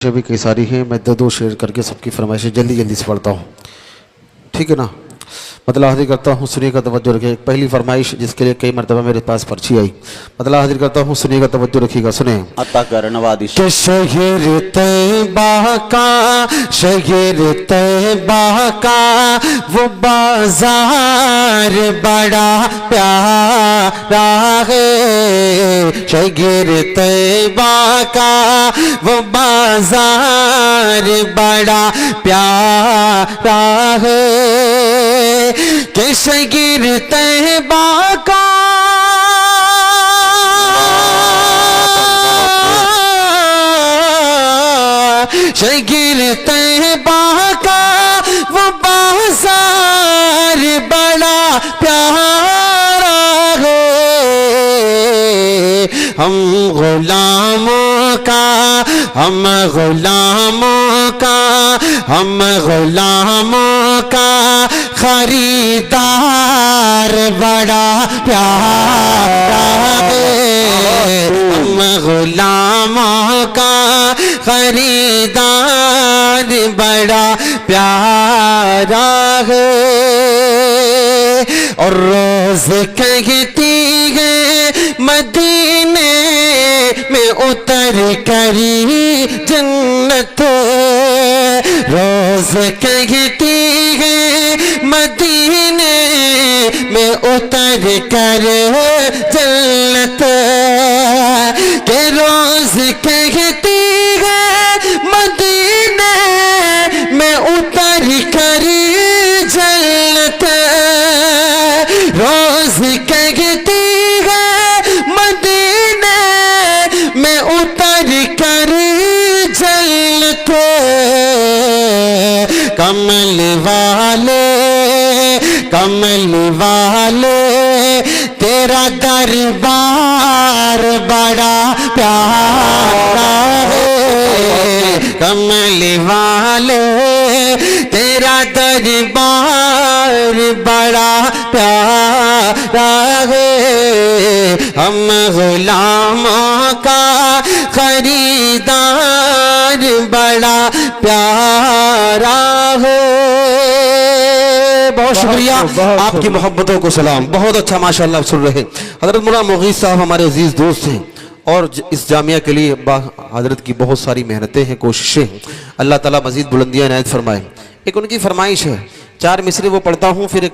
भी कई सारी हैं। मैं दो शेयर करके सबकी फरमाइशें जल्दी जल्दी से पढ़ता हूँ, ठीक है ना। मतलब हाजिर करता हूँ, सुनिएगा तवज्जो रखिएगा। पहली फरमाइश जिसके लिए कई मरतबा मेरे पास पर्ची आई, मतलब हाजिर करता हूँ, सुनिएगा तवज्जो रखिएगा। सुने अता कर नवादिश के शहर तैबा का, शहर तैबा का वो बाजार बड़ा प्यारा है। शहर तैबा का वो बाजार बड़ा प्यारा है। के शहर तैबा का शहर तैबा का वो बाजार बड़ा प्यारा है। हम गुलामों का, हम गुलामों का, हम गुलामों का खरीदार बड़ा प्यारा है। हम गुलामों का खरीदार बड़ा प्यारा है। और रोज कहती है मदीने में उतर करी जन्नत। रोज कहती है मदीने में उतर कर जन्नत। के रोज कहती है मदीने में उतर कर जन्नत। रोज कहती है मदीने में उतर कर जन्नत। कमल वाले, कमल वाले तेरा दरबार बड़ा प्यारा है। कमल वाले तेरा दरबार बड़ा प्यारा है। हम गुलामों का खरीदार बड़ा प्यारा है। बहुत शुक्रिया, आपकी मोहब्बतों को सलाम। बहुत अच्छा माशाअल्लाह सुन रहे। हजरत मुल्ला मुगीस साहब हमारे अजीज दोस्त हैं और इस जामिया के लिए हजरत की बहुत सारी मेहनतें हैं, कोशिशें हैं। अल्लाह ताला मजीद बुलंदियां इनायत फरमाए। एक उनकी फरमाइश है, 4 मिसरे वो पढ़ता हूँ, फिर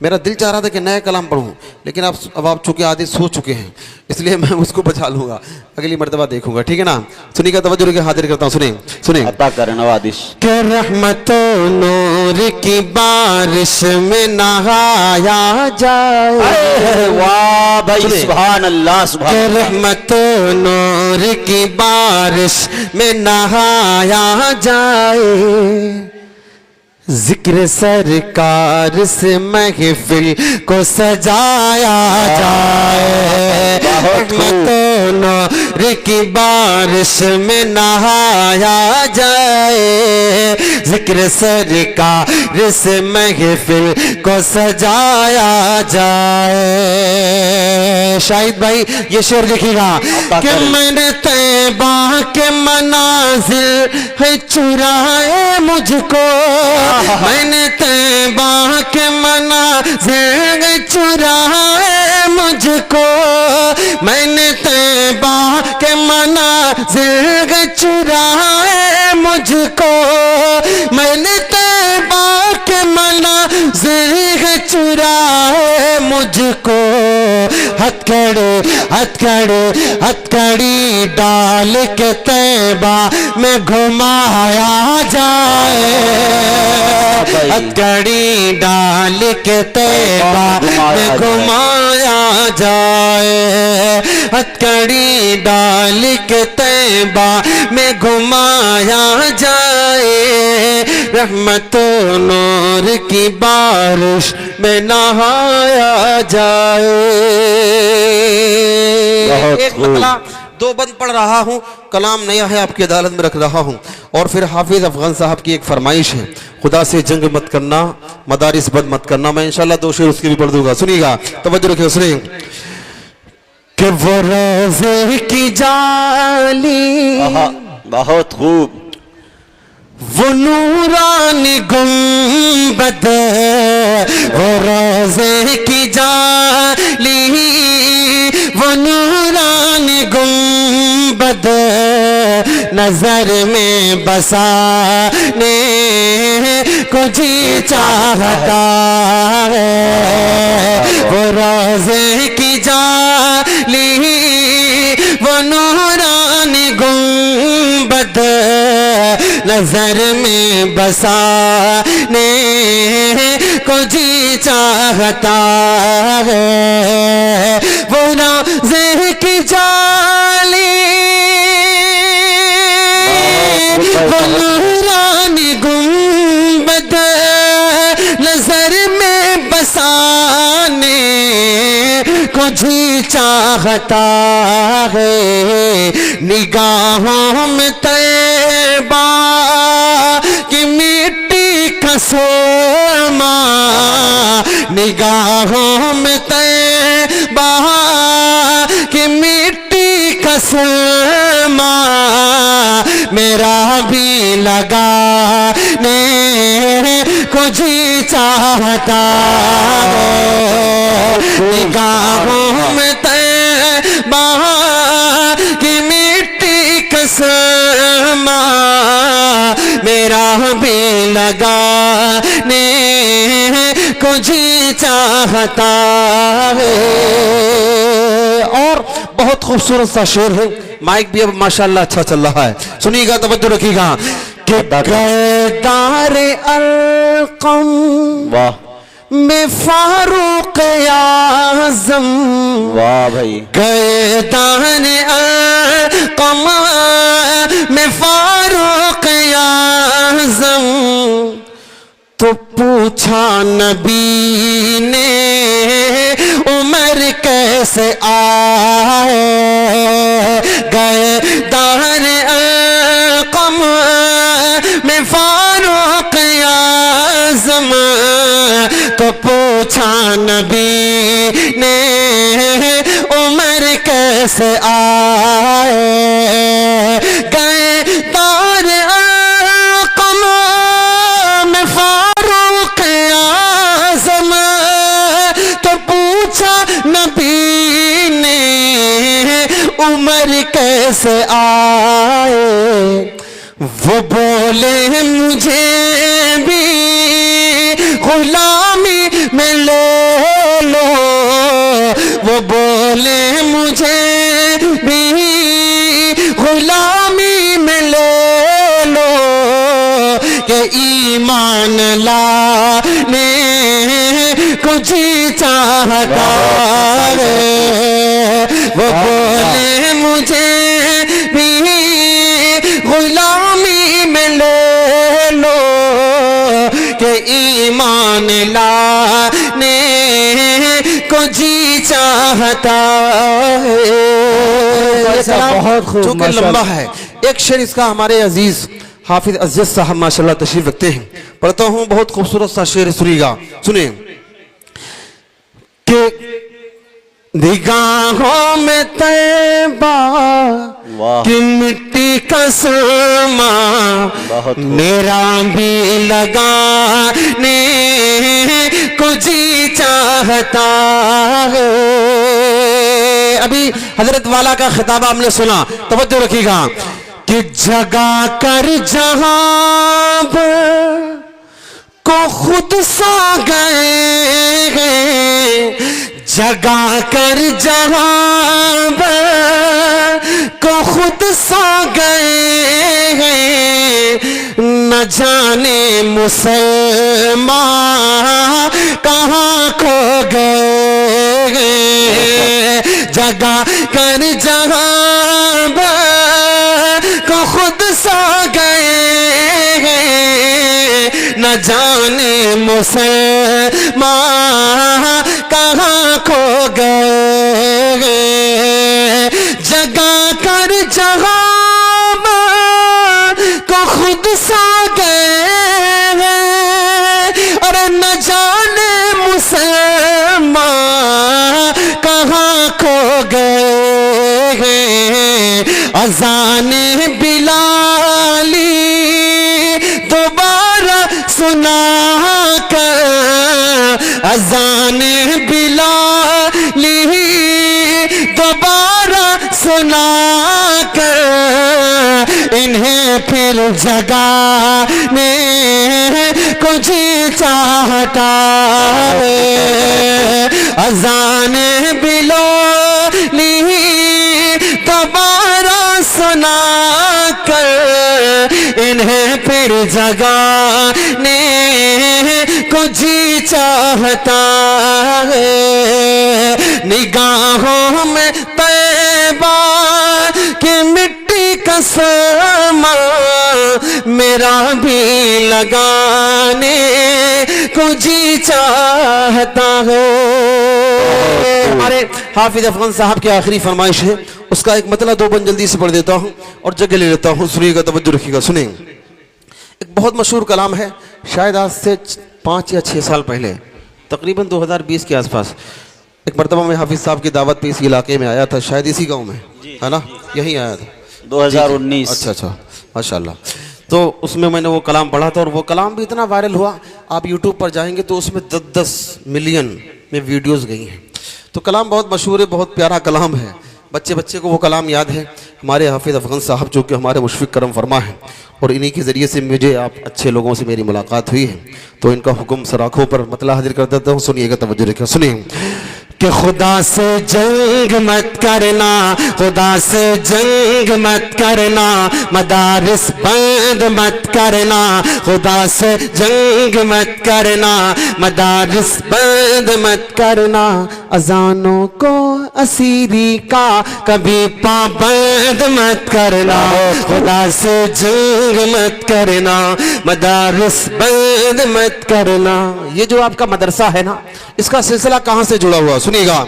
मेरा दिल चाह रहा था कि नया कलाम पढ़ूं, लेकिन अब आप चूँकि आधे सो चुके हैं, इसलिए मैं उसको बचा लूंगा, अगली मर्तबा देखूंगा, ठीक है ना। सुनिएगा तवज्जो लेके हाजिर करता हूँ। सुने सुने अता कर नवादिश के रहमतों नूर की बारिश में नहाया जाए। वाह भाई, सुभान अल्लाह, के सुभान रहमतों नूर की बारिश में नहाया जाए। जिक्र सरकार से महफिल को सजाया जाए। रहमतों नूर की बारिश में नहाया जाए। जिक्र सरकार से महफिल को सजाया जाए। शाहिद भाई ये शेर लिखिएगा कि मैंने तैबा के मनाजिल है चुराए मुझको। मैंने तैबा के मनाजिल चुराए मुझको। मैंने तैबा के मनाजिल चुराए मुझको। मैंने तैबा के मनाजिल चुराए मुझको। हथकड़ी हथकड़ी हथकड़ी डाल के तैबा में घुमाया जाए। हथकड़ी डाल के तैबा में घुमाया जाए। हथकड़ी डाल के तैबा में घुमाया जाए। रहमतों नूर की बारिश में नहाया जाए। एक मतला 2 बंद पढ़ रहा हूँ, कलाम नया है, आपकी अदालत में रख रहा हूँ। और फिर हाफिज अफगान साहब की एक फरमाइश है, खुदा से जंग मत करना, मदारिस बद मत करना। मैं इंशाल्लाह 2 शेर उसके भी पढ़ दूंगा, सुनिएगा, तवज्जो रखिए। सुनिए कि वो रोज़े की जाली बहुत खूब। वो नूरानी गुंबद, वो रोज़े की जाली, वो नूरानी गुंबद नजर में बसाने को जी चाहता है। वो रोज़े की जाली, वो नूरानी गुंबद नजर में बसाने को जी चाहता है। वो रोज़े की जाली, वो नूरानी गुंबद नजर में बसाने को जी चाहता है। निगाहों में तैबा की मिट्टी का सोमा, निगाहों में तैबा की मिट्टी का सोमा मेरा भी लगाने को जी चाहता है। निगाहों में तैबा की मिट्टी का सोमा मेरा भी लगाने को जी चाहता है। और बहुत खूबसूरत सा शेर है। माइक भी अब माशाल्लाह अच्छा चल रहा है, सुनिएगा, तवज्जो रखिएगा। कि दार अलकम वाह में फारूक आज़म, वाह भाई। गए दाने अलकम में फारूक आज़म, तो पूछा नबी ने उमर कैसे आए। गए दाने अलकम में फारूक आज़म, तो पूछा नबी ने उमर कैसे आए। गए दारे अलकम में फारूक आज़म, तो पूछा नबी ने उमर कैसे आए। वो बोले मुझे भी गुलामी में ले लो, वो बोले मुझे भी गुलामी में ले लो, कि ईमान लाने को जी चाहता है। वो बोले मुझे भी गुलामी में ले लो, कि ईमान लाने को जी चाहता है। बहुत खूब, चूंकि लंबा है, एक शेर इसका हमारे अजीज हाफिज अज़ीज़ साहब माशाल्लाह तशरीफ रखते हैं, पढ़ता हूँ। बहुत खूबसूरत सा शेर सुनिएगा, सुनिए। कि निगाहों में तैबा की मिट्टी का समा मेरा भी लगाने को जी चाहता है। अभी हजरत वाला का खिताब हमने सुना, तवज्जो रखिएगा। कि जगा कर जहां को खुद सा गए, जगा कर जहां को खुद सा गए, न जाने मुसलमान कहाँ खो गए। जगा कर जहां को खुद सा गए, न जाने मुसलमान कहाँ खो गए। जगा कर जहां को खुद सा गए, अरे न जाने मुसलमान कहाँ खो गए। अज़ान बिलाल सुना कर अजान बिलाली दोबारा सुना कर इन्हें फिर जगाने को जी चाहता है। अजान बिलाली दोबारा सुना कर इन्हें फिर जगाने को जी चाहता है। निगाहों में तैबा की मिट्टी का समा मेरा भी लगाने को जी चाहता है। हमारे हाफिज अफगान साहब की आखिरी फरमाइश है, उसका एक मतलब दो बंद जल्दी से पढ़ देता हूँ और जगह ले लेता हूँ, सुनिएगा, तवज्जो रखिएगा, सुनिए। एक बहुत मशहूर कलाम है, शायद आज से 5 या 6 साल पहले, तकरीबन 2020 के आसपास, एक मरतबा में हाफिज साहब की दावत पे इस इलाके में आया था, शायद इसी गांव में, है ना, यहीं आया था 2019। अच्छा माशाल्लाह। तो उसमें मैंने वो कलाम पढ़ा था और वो कलाम भी इतना वायरल हुआ, आप यूट्यूब पर जाएंगे तो उसमें 10-10 मिलियन में वीडियोस गई हैं। तो कलाम बहुत मशहूर है, बहुत प्यारा कलाम है, बच्चे को वो कलाम याद है। हमारे हाफिज अफगान साहब जो कि हमारे मुशफिक करम फरमा हैं और इन्हीं के ज़रिए से मुझे आप अच्छे लोगों से मेरी मुलाकात हुई है, तो इनका हुक्म सराखों पर मतलब हाजिर कर देता हूँ, सुनिएगा, तवज्जो रखिएगा, सुनिए। कि खुदा से जंग मत करना, खुदा से जंग मत करना, मदारिस बंद मत करना, खुदा से जंग मत करना, मदारिस बंद मत करना, अजानों को असीरी का कभी पाबंद मत करना, खुदा से जंग मत करना, मदारिस बंद मत करना। ये जो आपका मदरसा है ना, इसका सिलसिला कहाँ से जुड़ा हुआ, सुनिएगा।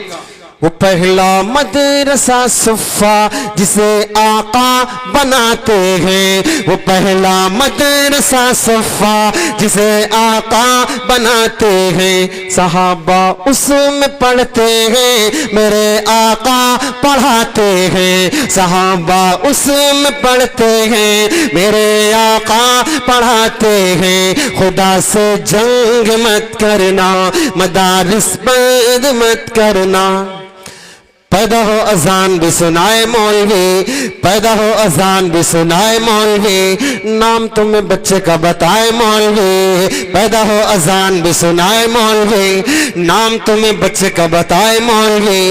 वो पहला मदरसा सुफ़ा जिसे आका बनाते हैं, वो पहला मदरसा सुफ़ा जिसे आका बनाते हैं, सहाबा उसमें पढ़ते हैं, मेरे आका पढ़ाते हैं, सहाबा उसमें पढ़ते हैं, मेरे आका पढ़ाते हैं। खुदा से जंग मत करना, मदारिस बंद मत करना। पैदा हो अजान भी सुनाए मौलवी, पैदा हो अजान भी सुनाए मौलवी, नाम तुम्हें बच्चे का बताए मौलवी, पैदा हो अजान भी सुनाए मौलवी, नाम तुम्हें बच्चे का बताए मौलवी,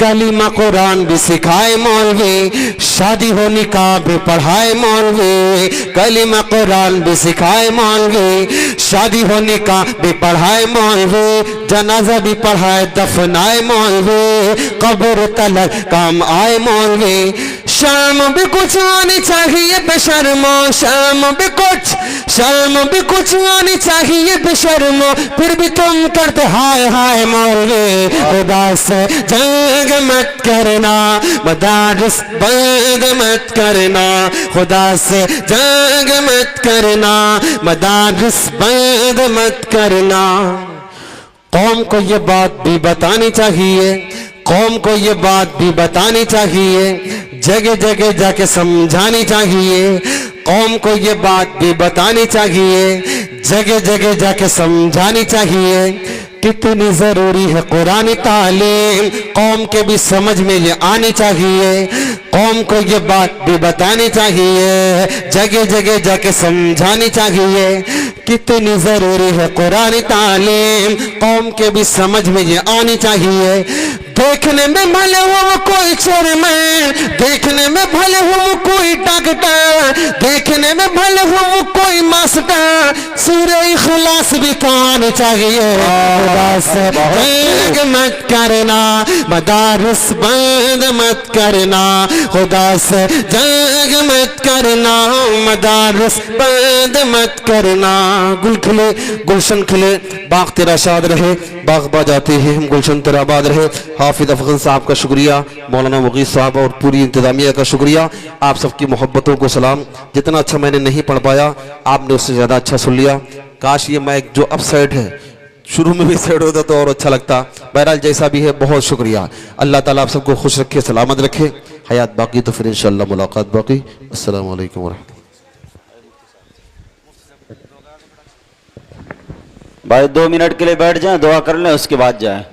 कलीमा कुरान भी सिखाए मौलवी, शादी हो निकाह भी पढ़ाए मौलवी, कलीमा कुरान भी सिखाए मौलवी, शादी हो निकाह भी पढ़ाए मौलवी, जनाजा भी पढ़ाए दफनाए मौलवी, कब्र तलक काम आए मौलवी। शर्म भी कुछ आनी चाहिए बेशर्मो, शर्म भी कुछ आनी चाहिए बेशर्मो, फिर भी तुम करते हाय हाय मौलवी। खुदा से जंग मत करना, मदारिस बंद मत करना, खुदा से जंग मत करना, मदारिस बंद मत करना। कौम को ये बात भी बतानी चाहिए, कौम को ये बात भी बतानी चाहिए, जगह जगह जाके समझानी चाहिए, कौम को ये बात भी बतानी चाहिए, जगह जगह जाके समझानी चाहिए, कितनी जरूरी है कुरानी तालीम, कौम के भी समझ में ये आनी चाहिए, कौम को ये बात भी बतानी चाहिए, जगह जगह जाके समझानी चाहिए, कितनी जरूरी है कुरानी तालीम, कौम के भी समझ में ये आनी चाहिए। देखने में भले हो कोई चेयरमैन, देखने में भले हो कोई डॉक्टर, देखने में भले हो कोई मास्टर, सूरे इखलास भी तो आनी चाहिए। खुदा से जंग मत करना, मदारिस बंद मत करना, खुदा से जंग मत करना, मदारिस बंद मत करना। गुल खिले गुलशन खिले, बाग तेरा शाद रहे, बाग बाजाते हैं हम, गुलशन तेरा आबाद रहे। हाफिज अफगान साहब का शुक्रिया, मौलाना मुगीस साहब और पूरी इंतजामिया का शुक्रिया, आप सबकी मोहब्बतों को सलाम। जितना अच्छा मैंने नहीं पढ़ पाया, आपने उससे ज़्यादा अच्छा सुन लिया। काश ये माइक जो अप साइड है शुरू में भी साइड होता तो और अच्छा लगता। बहरहाल जैसा भी है, बहुत शुक्रिया। अल्लाह ताला आप सबको खुश रखे, सलामत रखे। हयात बाकी तो फिर इंशाअल्लाह मुलाकात बाकी। अस्सलाम वालेकुम व रहमतुल्लाह। भाई 2 मिनट के लिए बैठ जाएं, दुआ कर लें, उसके बाद जाएं।